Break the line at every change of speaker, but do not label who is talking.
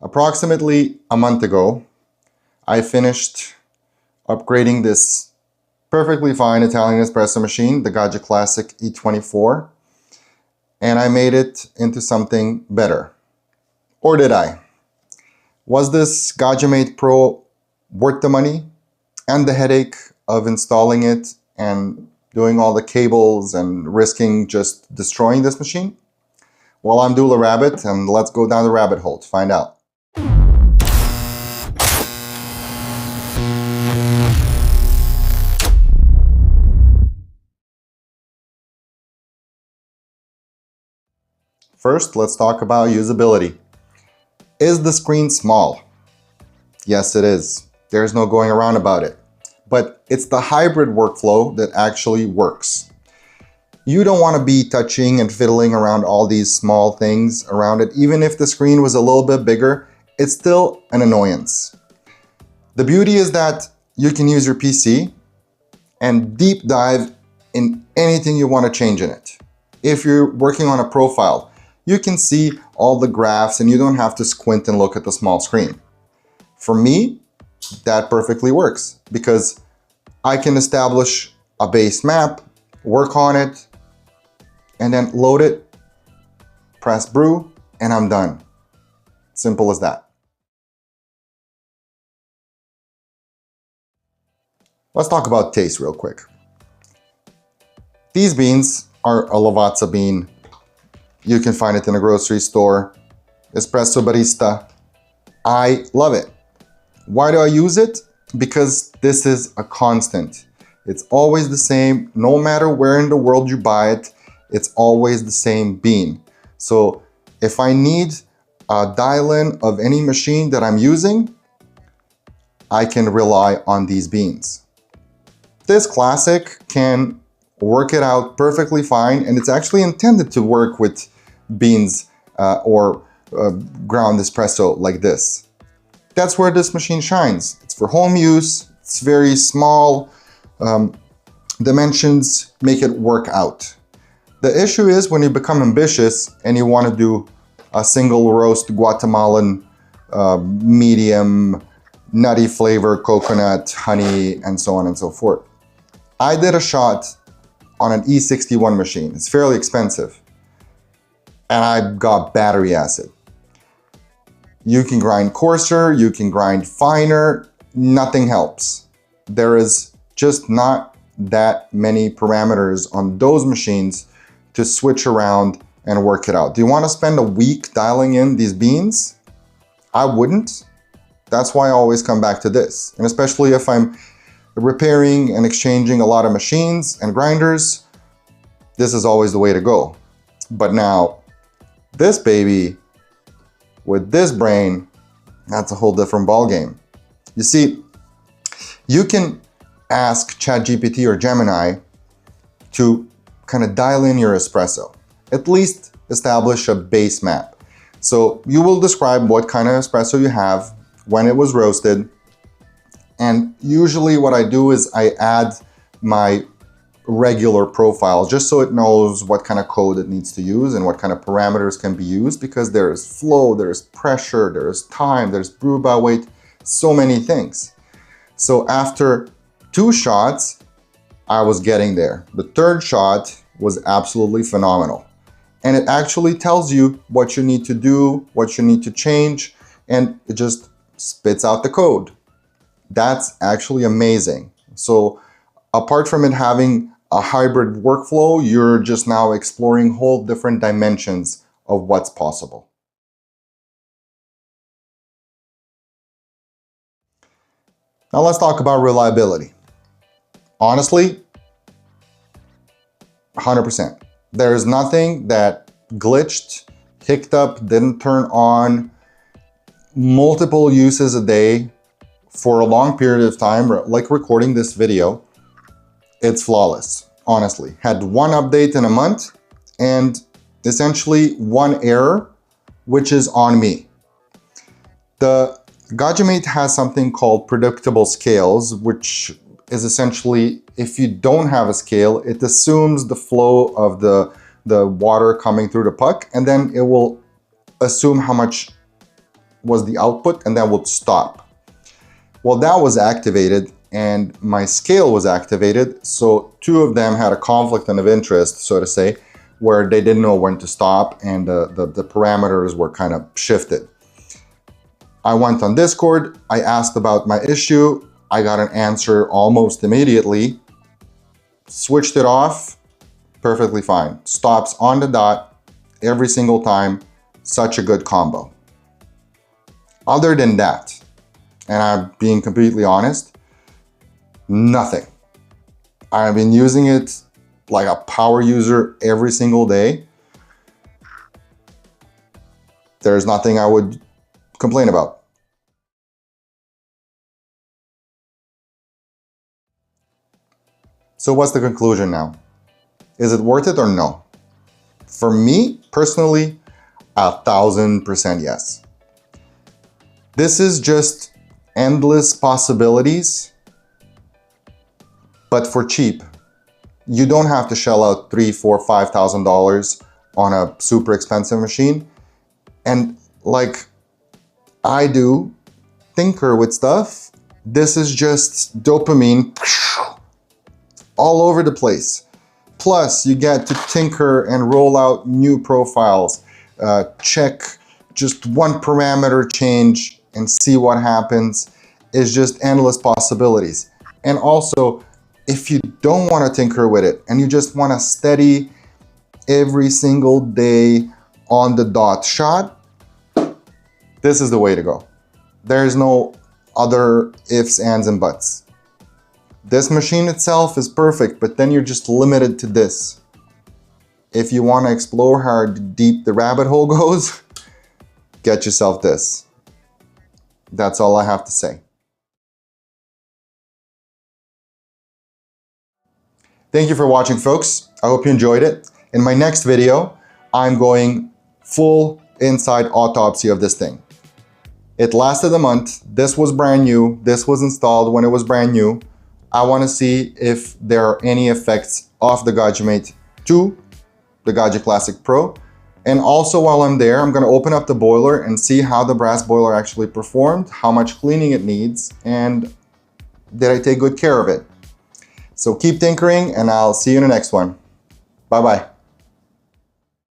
Approximately a month ago, I finished upgrading this perfectly fine Italian espresso machine, the Gaggia Classic E24, and I made it into something better. Or did I? Was this Gaggimate Pro worth the money and the headache of installing it and doing all the cables and risking just destroying this machine? Well, I'm Dule Rabbit, and let's go down the rabbit hole to find out. First, let's talk about usability. Is the screen small? Yes, it is. There's no going around about it. But it's the hybrid workflow that actually works. You don't want to be touching and fiddling around all these small things around it. Even if the screen was a little bit bigger, it's still an annoyance. The beauty is that you can use your PC and deep dive in anything you want to change in it. If you're working on a profile, you can see all the graphs and you don't have to squint and look at the small screen. For me, that perfectly works because I can establish a base map, work on it, and then load it, press brew, and I'm done. Simple as that. Let's talk about taste real quick. These beans are a Lavazza bean. You can find it in a grocery store. Espresso barista. I love it. Why do I use it? Because this is a constant. It's always the same, no matter where in the world you buy it, it's always the same bean. So if I need a dial-in of any machine that I'm using, I can rely on these beans. This classic can work it out perfectly fine, and it's actually intended to work with beans or ground espresso like this. That's where this machine shines. It's for home use, it's very small, dimensions make it work out. The issue is when you become ambitious and you want to do a single roast Guatemalan, medium, nutty flavor, coconut, honey, and so on and so forth. I did a shot on an E61 machine. It's fairly expensive. And I got battery acid. You can grind coarser, you can grind finer, nothing helps. There is just not that many parameters on those machines to switch around and work it out. Do you want to spend a week dialing in these beans? I wouldn't. That's why I always come back to this. And especially if I'm repairing and exchanging a lot of machines and grinders, this is always the way to go. But now, this baby, with this brain, that's a whole different ballgame. You see, you can ask ChatGPT or Gemini to kind of dial in your espresso, at least establish a base map. So you will describe what kind of espresso you have, when it was roasted, and usually what I do is I add my regular profile just so it knows what kind of code it needs to use and what kind of parameters can be used, because there is flow, there's pressure, there's time, there's brew by weight, so many things. So after 2 shots, I was getting there. The 3rd shot was absolutely phenomenal. And it actually tells you what you need to do, what you need to change, and it just spits out the code. That's actually amazing. So apart from it having a hybrid workflow, you're just now exploring whole different dimensions of what's possible. Now let's talk about reliability. Honestly, 100%. There is nothing that glitched, hicked up, didn't turn on, multiple uses a day for a long period of time, like recording this video. It's flawless, honestly. Had 1 update in a month and essentially 1 error, which is on me. The Gaggimate has something called predictable scales, which is essentially, if you don't have a scale, it assumes the flow of the water coming through the puck, and then it will assume how much was the output, and that would stop. Well, that was activated and my scale was activated, so two of them had a conflict of interest, so to say, where they didn't know when to stop and the parameters were kind of shifted. I went on Discord, I asked about my issue, I got an answer almost immediately, switched it off, perfectly fine. Stops on the dot every single time, such a good combo. Other than that, and I'm being completely honest, nothing. I've been using it like a power user every single day. There's nothing I would complain about. So what's the conclusion now? Is it worth it or no? For me, personally, 1000% yes. This is just endless possibilities, but for cheap. You don't have to shell out $3,000, $4,000, $5,000 on a super expensive machine. And like I do, tinker with stuff. This is just dopamine all over the place. Plus, you get to tinker and roll out new profiles, check just one parameter change and see what happens. It's just endless possibilities. And also, if you don't want to tinker with it and you just want to steady every single day on the dot shot, this is the way to go. There's no other ifs, ands, and buts. This machine itself is perfect, but then you're just limited to this. If you want to explore how deep the rabbit hole goes, get yourself this. That's all I have to say. Thank you for watching, folks. I hope you enjoyed it. In my next video, I'm going full inside autopsy of this thing. It lasted a month. This was brand new. This was installed when it was brand new. I want to see if there are any effects of the Gaggimate to the Gaggia Classic Pro. And also while I'm there, I'm going to open up the boiler and see how the brass boiler actually performed, how much cleaning it needs, and did I take good care of it. So keep tinkering and I'll see you in the next one. Bye-bye.